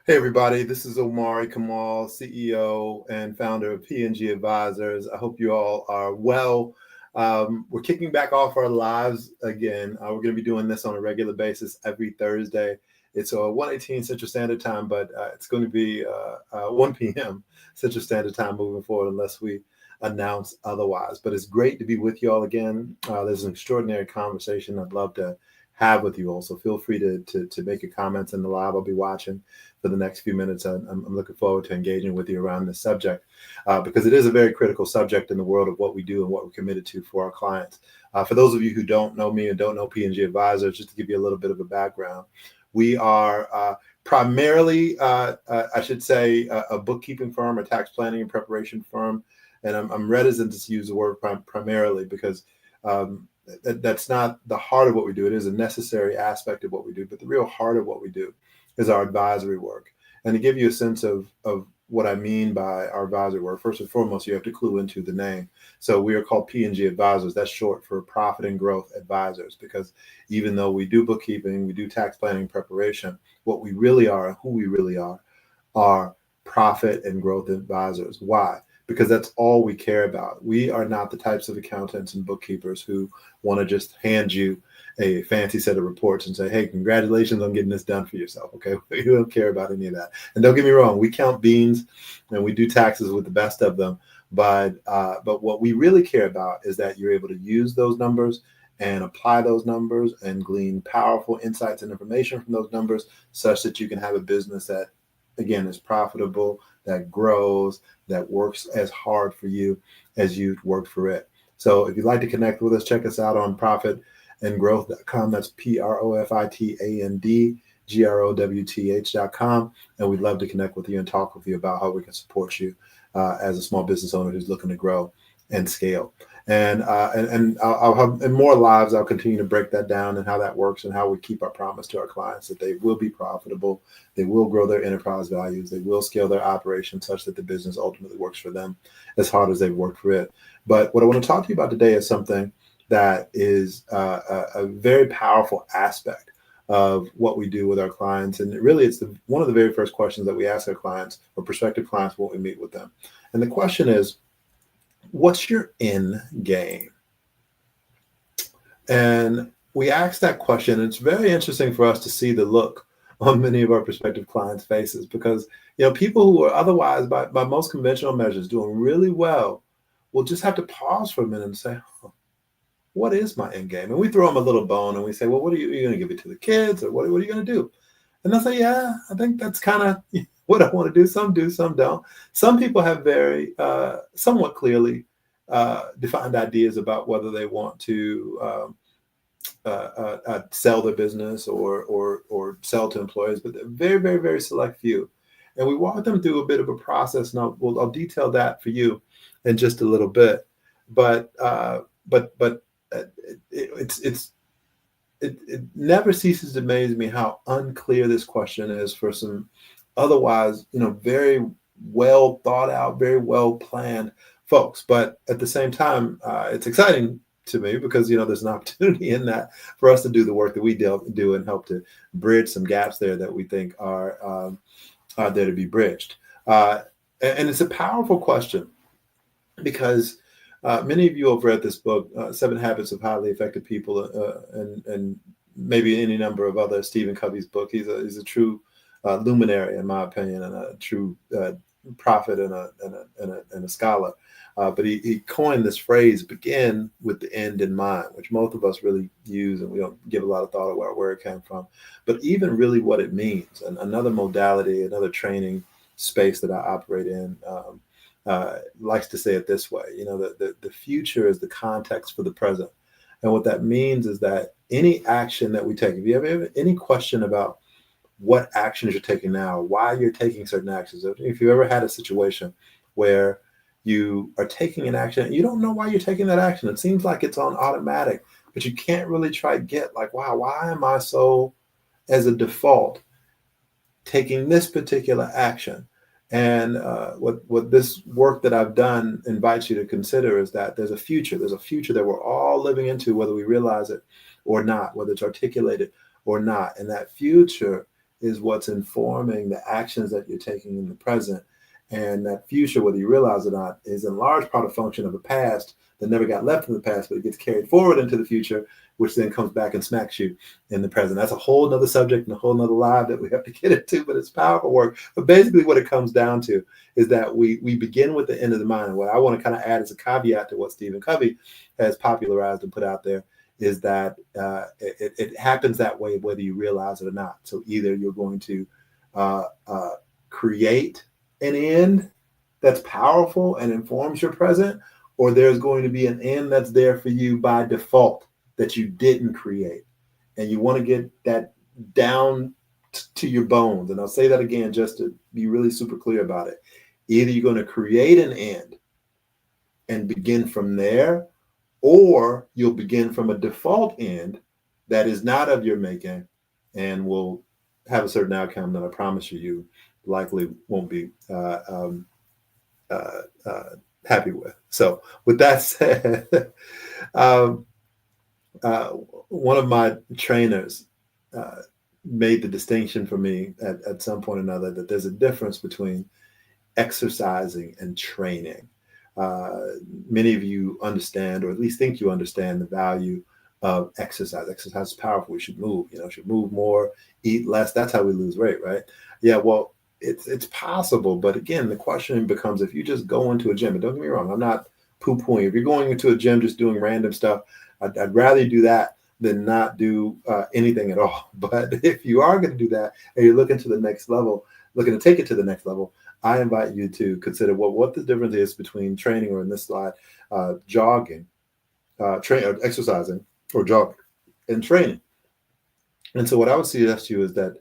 Hey everybody, this is Omari Kamal, CEO and founder of P&G Advisors. I hope you all are well. We're kicking back off our lives again. We're going to be doing this on a regular basis every Thursday. It's 1:18 Central Standard Time, but it's going to be 1 p.m. Central Standard Time moving forward unless we announce otherwise. But it's great to be with you all again. There's an extraordinary conversation I'd love to have with you all. So feel free to make your comments in the live. I'll be watching for the next few minutes. I'm looking forward to engaging with you around this subject because it is a very critical subject in the world of what we do and what we're committed to for our clients. For those of you who don't know me and don't know P&G Advisors, just to give you a little bit of a background, we are primarily, I should say, a bookkeeping firm, a tax planning and preparation firm. And I'm reticent to use the word primarily because that's not the heart of what we do. It is a necessary aspect of what we do, but the real heart of what we do is our advisory work. And to give you a sense of what I mean by our advisory work, first and foremost, you have to clue into the name. So we are called P&G Advisors. That's short for Profit and Growth Advisors, because even though we do bookkeeping, we do tax planning preparation, what we really are and who we really are profit and growth advisors. Why? Because that's all we care about. We are not the types of accountants and bookkeepers who want to just hand you a fancy set of reports and say, hey, congratulations on getting this done for yourself. Okay, we don't care about any of that. And don't get me wrong, we count beans and we do taxes with the best of them. But what we really care about is that you're able to use those numbers and apply those numbers and glean powerful insights and information from those numbers such that you can have a business that, again, is profitable, that grows, that works as hard for you as you've worked for it. So if you'd like to connect with us, check us out on profitandgrowth.com. That's profitandgrowth.com. And we'd love to connect with you and talk with you about how we can support you as a small business owner who's looking to grow and scale. And I'll have in more lives, I'll continue to break that down and how that works and how we keep our promise to our clients that they will be profitable, they will grow their enterprise values, they will scale their operation such that the business ultimately works for them as hard as they've worked for it. But what I want to talk to you about today is something that is a very powerful aspect of what we do with our clients. And really, it's one of the very first questions that we ask our clients or prospective clients when we meet with them. And the question is, what's your end game? And we ask that question. And it's very interesting for us to see the look on many of our prospective clients' faces because, people who are otherwise, by most conventional measures, doing really well, will just have to pause for a minute and say, what is my end game? And we throw them a little bone and we say, well, what are you going to give it to the kids or what are you going to do? And they'll say, yeah, I think that's kind of what I want to do. Some do, some don't. Some people have very somewhat clearly defined ideas about whether they want to sell their business or sell to employers, but they're very, very, very select few. And we walk them through a bit of a process, and I'll detail that for you in just a little bit. But it never ceases to amaze me how unclear this question is for some otherwise, very well thought out, very well planned folks. But at the same time, it's exciting to me because, there's an opportunity in that for us to do the work that we do and help to bridge some gaps there that we think are there to be bridged. And it's a powerful question because many of you have read this book, 7 Habits of Highly Effective People, and maybe any number of other Stephen Covey's book. He's a true luminary, in my opinion, and a true prophet and a scholar. But he coined this phrase, begin with the end in mind, which most of us really use, and we don't give a lot of thought about where it came from. But even really what it means, and another modality, another training space that I operate in, likes to say it this way, the future is the context for the present. And what that means is that any action that we take, if you have any question about what actions you're taking now, why you're taking certain actions, if you ever had a situation where you are taking an action, you don't know why you're taking that action. It seems like it's on automatic, but you can't really get like, wow, why am I so, as a default, taking this particular action? And what this work that I've done invites you to consider is that there's a future that we're all living into, whether we realize it or not, whether it's articulated or not. And that future is what's informing the actions that you're taking in the present. And that future, whether you realize it or not, is in large part a function of a past that never got left in the past, but it gets carried forward into the future, which then comes back and smacks you in the present. That's a whole nother subject and a whole nother live that we have to get into, but it's powerful work. But basically what it comes down to is that we begin with the end of the mind. And what I want to kind of add as a caveat to what Stephen Covey has popularized and put out there is that it happens that way whether you realize it or not. So either you're going to create an end that's powerful and informs your present, or there's going to be an end that's there for you by default that you didn't create. And you want to get that down to your bones. And I'll say that again just to be really super clear about it. Either you're going to create an end and begin from there, or you'll begin from a default end that is not of your making and will have a certain outcome that I promise you likely won't be happy with. So with that said, one of my trainers made the distinction for me at some point or another that there's a difference between exercising and training. Many of you understand, or at least think you understand, the value of exercise. Exercise is powerful. We should move, should move more, eat less. That's how we lose weight, right? Yeah, well, it's possible. But again, the question becomes, if you just go into a gym, and don't get me wrong, I'm not poo-pooing. If you're going into a gym just doing random stuff, I'd rather do that than not do anything at all. But if you are going to do that and you're looking to the next level, looking to take it to the next level, I invite you to consider what the difference is between training, or in this slide, jogging, exercising, or jogging and training. And so what I would suggest to you is that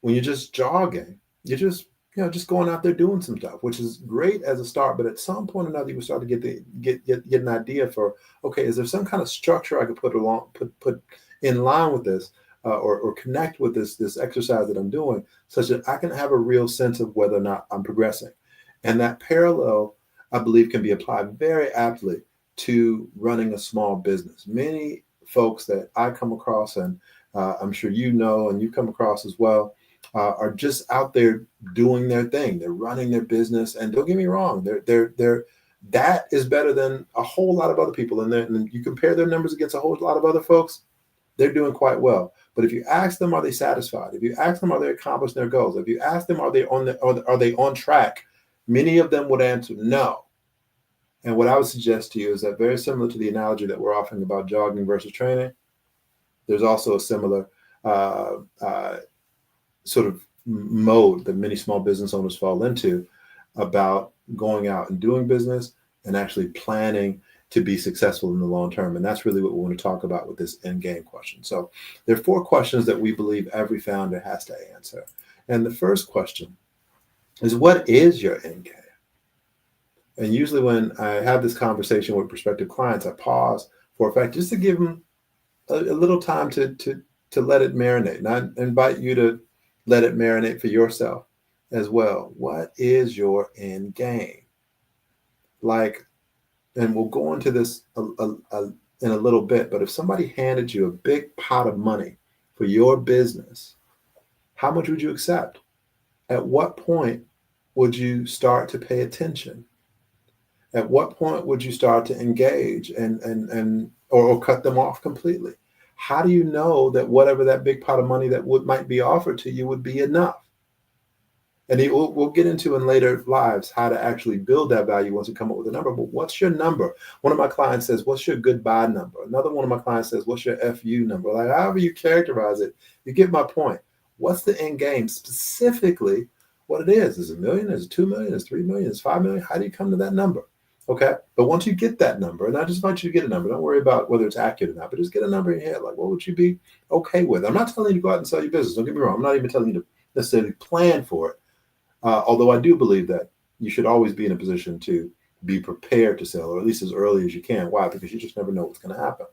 when you're just jogging, you're just going out there doing some stuff, which is great as a start. But at some point or another, you will start to get an idea for, okay, is there some kind of structure I could put in line with this, or connect with this exercise that I'm doing, such that I can have a real sense of whether or not I'm progressing. And that parallel, I believe, can be applied very aptly to running a small business. Many folks that I come across, and I'm sure and you come across as well, are just out there doing their thing. They're running their business, and don't get me wrong, that is better than a whole lot of other people. And you compare their numbers against a whole lot of other folks, they're doing quite well. But if you ask them, are they satisfied? If you ask them, are they accomplishing their goals? If you ask them, are they on track? Many of them would answer no. And what I would suggest to you is that, very similar to the analogy that we're offering about jogging versus training, there's also a similar sort of mode that many small business owners fall into about going out and doing business and actually planning to be successful in the long term. And that's really what we want to talk about with this end game question. So there are 4 questions that we believe every founder has to answer. And the first question is, what is your end game? And usually when I have this conversation with prospective clients, I pause for effect just to give them a little time to let it marinate. And I invite you to let it marinate for yourself as well. What is your end game? And we'll go into this in a little bit, but if somebody handed you a big pot of money for your business, how much would you accept? At what point would you start to pay attention? At what point would you start to engage or cut them off completely? How do you know that whatever that big pot of money that might be offered to you would be enough? And we'll get into in later lives how to actually build that value once we come up with a number. But what's your number? One of my clients says, what's your goodbye number? Another one of my clients says, what's your FU number? Like, however you characterize it, you get my point. What's the end game? Specifically, what it is. Is it $1 million? Is it 2 million? Is it 3 million? Is it 5 million? How do you come to that number? Okay. But once you get that number, and I just want you to get a number, don't worry about whether it's accurate or not, but just get a number in your head. Like, what would you be okay with? I'm not telling you to go out and sell your business. Don't get me wrong. I'm not even telling you to necessarily plan for it. Although I do believe that you should always be in a position to be prepared to sell, or at least as early as you can. Why? Because you just never know what's going to happen.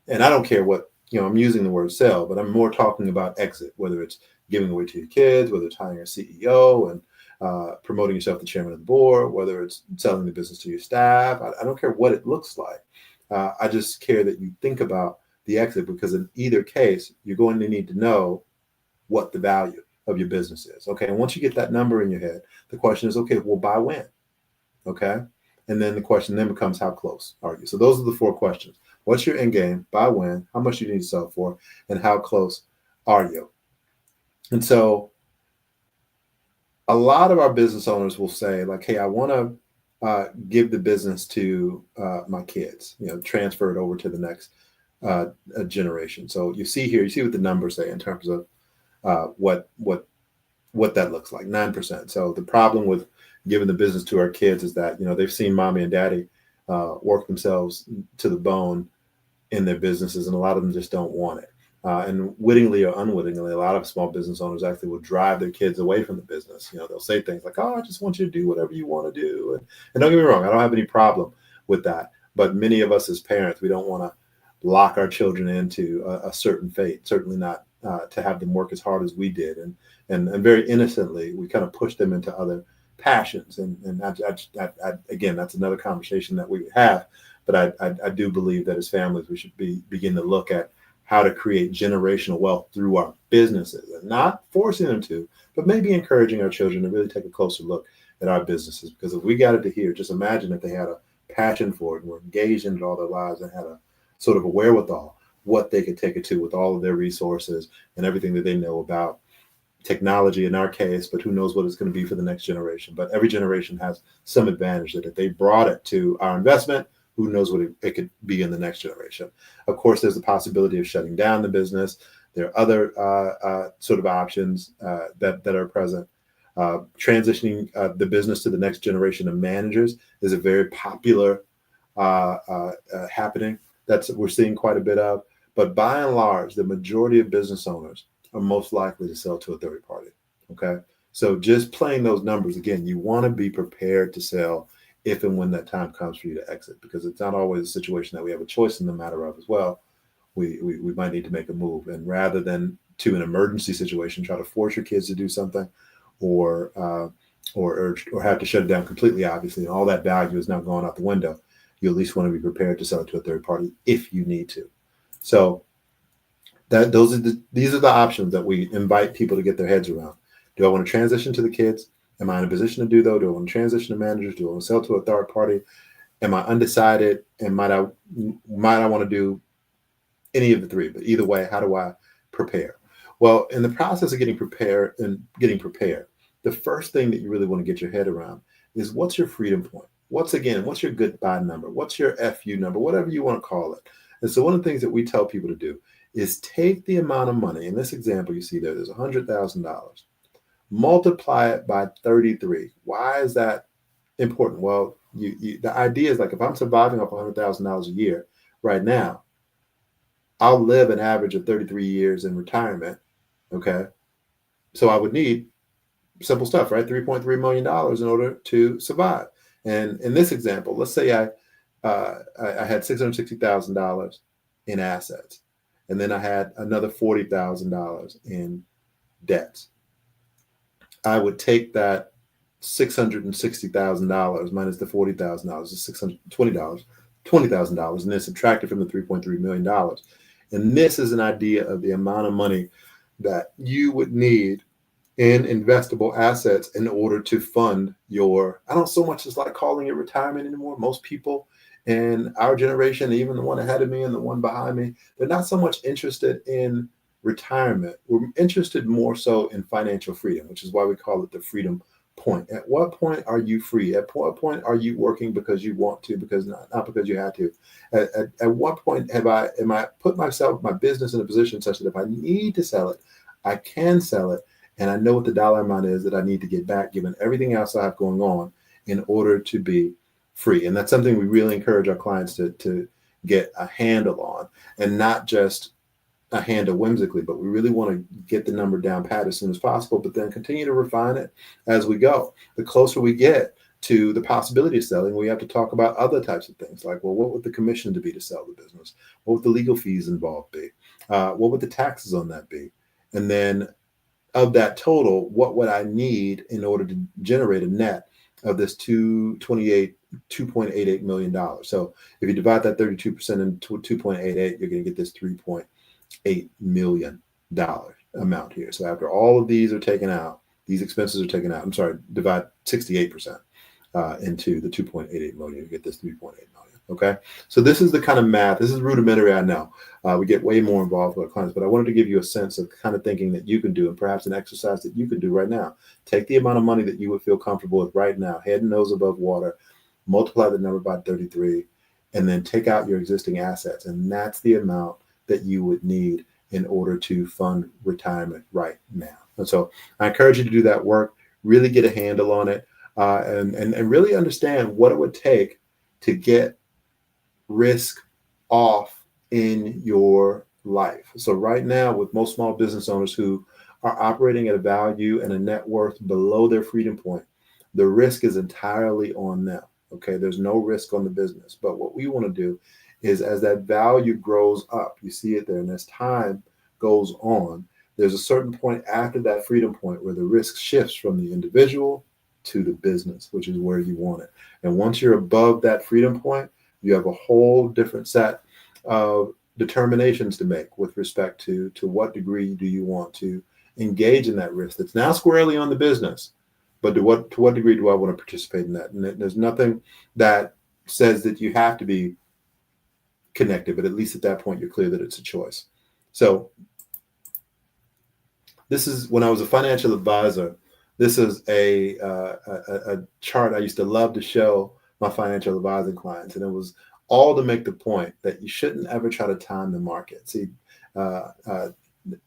And I don't care what, I'm using the word sell, but I'm more talking about exit, whether it's giving away to your kids, whether it's hiring a CEO and promoting yourself to chairman of the board, whether it's selling the business to your staff. I don't care what it looks like. I just care that you think about the exit, because in either case, you're going to need to know what the value of your business is. Okay. And once you get that number in your head, the question is, okay, well, by when? Okay. And then the question then becomes, how close are you? So those are the four questions. What's your end game? By when? How much do you need to sell for? And how close are you? And so a lot of our business owners will say, like, hey, I want to give the business to my kids, transfer it over to the next generation. So you see here, you see what the numbers say in terms of what that looks like, 9%. So the problem with giving the business to our kids is that, they've seen mommy and daddy work themselves to the bone in their businesses, and a lot of them just don't want it. And wittingly or unwittingly, a lot of small business owners actually will drive their kids away from the business. They'll say things like, "Oh, I just want you to do whatever you want to do." And don't get me wrong, I don't have any problem with that. But many of us as parents, we don't want to lock our children into a certain fate. Certainly not to have them work as hard as we did, and very innocently, we kind of push them into other passions. And again, that's another conversation that we have. But I do believe that as families, we should begin to look at how to create generational wealth through our businesses, and not forcing them to, but maybe encouraging our children to really take a closer look at our businesses. Because if we got it to here, just imagine if they had a passion for it and were engaged in it all their lives and had a sort of a wherewithal, what they could take it to with all of their resources and everything that they know about technology in our case, but who knows what it's going to be for the next generation. But every generation has some advantage that if they brought it to our investment, who knows what it could be in the next generation. Of course, there's the possibility of shutting down the business. There are other sort of options that are present. Transitioning the business to the next generation of managers is a very popular happening that we're seeing quite a bit of. But by and large, the majority of business owners are most likely to sell to a third party. Okay. So just playing those numbers, again, you want to be prepared to sell if and when that time comes for you to exit, because it's not always a situation that we have a choice in the matter of as well. We might need to make a move. And rather than to an emergency situation, try to force your kids to do something or have to shut it down completely, obviously, and all that value is now going out the window. You at least want to be prepared to sell it to a third party if you need to. So these are the options that we invite people to get their heads around. Do I want to transition to the kids? Am I in a position to do though? Do I want to transition to managers? Do I want to sell to a third party? Am I undecided? And might I want to do any of the three? But either way, how do I prepare? Well, in the process of getting prepared, the first thing that you really want to get your head around is, what's your freedom point? What's your goodbye number? What's your FU number? Whatever you want to call it. And so one of the things that we tell people to do is take the amount of money. In this example, you see there's $100,000. Multiply it by 33. Why is that important? Well, the idea is, like, if I'm surviving off $100,000 a year right now, I'll live an average of 33 years in retirement. Okay. So I would need simple stuff, right? $3.3 million in order to survive. And in this example, let's say I had $660,000 in assets, and then I had another $40,000 in debts. I would take that $660,000 minus the $40,000 is $20,000, and then subtract it from the $3.3 million. And this is an idea of the amount of money that you would need in investable assets in order to fund your, I don't so much as like calling it retirement anymore. Most people in our generation, even the one ahead of me and the one behind me, they're not so much interested in retirement. We're interested more so in financial freedom, which is why we call it the freedom point. At what point are you free? At what point are you working because you want to, because not because you had to? At what point am I put my business in a position such that if I need to sell it, I can sell it, and I know what the dollar amount is that I need to get back, given everything else I have going on, in order to be free. And that's something we really encourage our clients to get a handle on, and not just a handle whimsically, but we really want to get the number down pat as soon as possible, but then continue to refine it as we go. The closer we get to the possibility of selling, we have to talk about other types of things, like, well, what would the commission to be to sell the business? What would the legal fees involved be? What would the taxes on that be? And then of that total, what would I need in order to generate a net of this $2.88 million? So if you divide that 32% into 2.88, you're going to get this $3.8 million. amount here. So after all of these are taken out, these expenses are taken out. I'm sorry, divide 68% into the 2.88 million. You get this 3.8 million. Okay. So this is the kind of math. This is rudimentary, I know. We get way more involved with our clients, but I wanted to give you a sense of kind of thinking that you can do, and perhaps an exercise that you can do right now. Take the amount of money that you would feel comfortable with right now, head and nose above water, multiply the number by 33, and then take out your existing assets. And that's the amount that you would need in order to fund retirement right now. And so I encourage you to do that work, really get a handle on it, and really understand what it would take to get risk off in your life. So right now, with most small business owners who are operating at a value and a net worth below their freedom point, the risk is entirely on them. Okay, there's no risk on the business. But what we want to do is, as that value grows up, you see it there, and as time goes on, there's a certain point after that freedom point where the risk shifts from the individual to the business, which is where you want it. And once you're above that freedom point, you have a whole different set of determinations to make with respect to what degree do you want to engage in that risk that's now squarely on the business, but to what degree do I want to participate in that? And there's nothing that says that you have to be connected, but at least at that point you're clear that it's a choice. So this is when I was a financial advisor. This is a chart I used to love to show my financial advising clients, and it was all to make the point that you shouldn't ever try to time the market. See,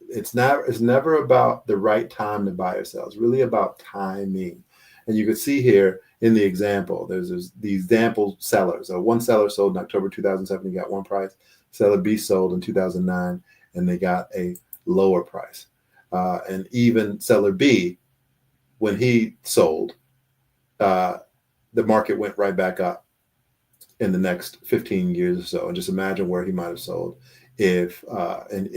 it's never about the right time to buy or sell. It's really about timing. And you can see here in the example, there's the example sellers. One seller sold in October 2007, he got one price. Seller B sold in 2009, and they got a lower price. And even seller B, when he sold, the market went right back up in the next 15 years or so. And just imagine where he might have sold if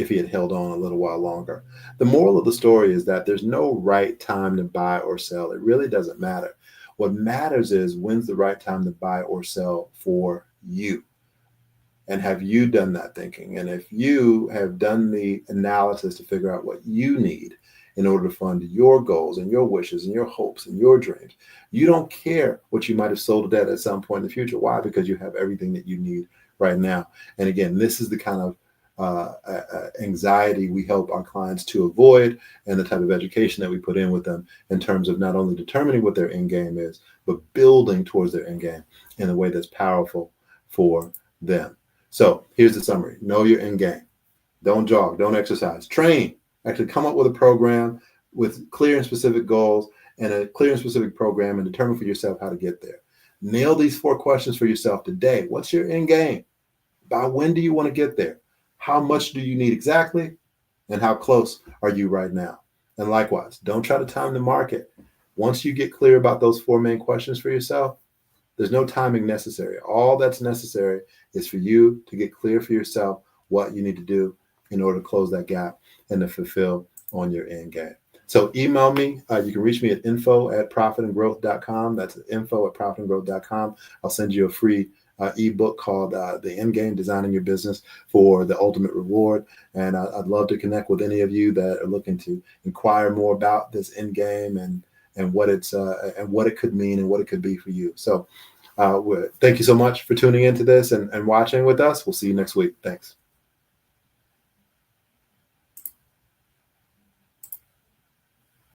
he had held on a little while longer. The moral of the story is that there's no right time to buy or sell. It really doesn't matter. What matters is, when's the right time to buy or sell for you? And have you done that thinking? And if you have done the analysis to figure out what you need in order to fund your goals and your wishes and your hopes and your dreams, you don't care what you might have sold it at some point in the future. Why? Because you have everything that you need right now. And again, this is the kind of anxiety we help our clients to avoid, and the type of education that we put in with them in terms of not only determining what their end game is, but building towards their end game in a way that's powerful for them. So here's the summary. Know your end game. Don't jog, don't exercise, train. Actually come up with a program with clear and specific goals and a clear and specific program, and determine for yourself how to get there. Nail these 4 questions for yourself today. What's your end game? By when do you want to get there? How much do you need exactly? And how close are you right now? And likewise, don't try to time the market. Once you get clear about those 4 main questions for yourself, there's no timing necessary. All that's necessary is for you to get clear for yourself what you need to do in order to close that gap and to fulfill on your end game. So email me. You can reach me at info@profitandgrowth.com. That's info@profitandgrowth.com. I'll send you a free ebook called The Endgame, Designing Your Business for the Ultimate Reward. And I'd love to connect with any of you that are looking to inquire more about this endgame and what it's and what it could mean and what it could be for you. So thank you so much for tuning into this and watching with us. We'll see you next week. Thanks.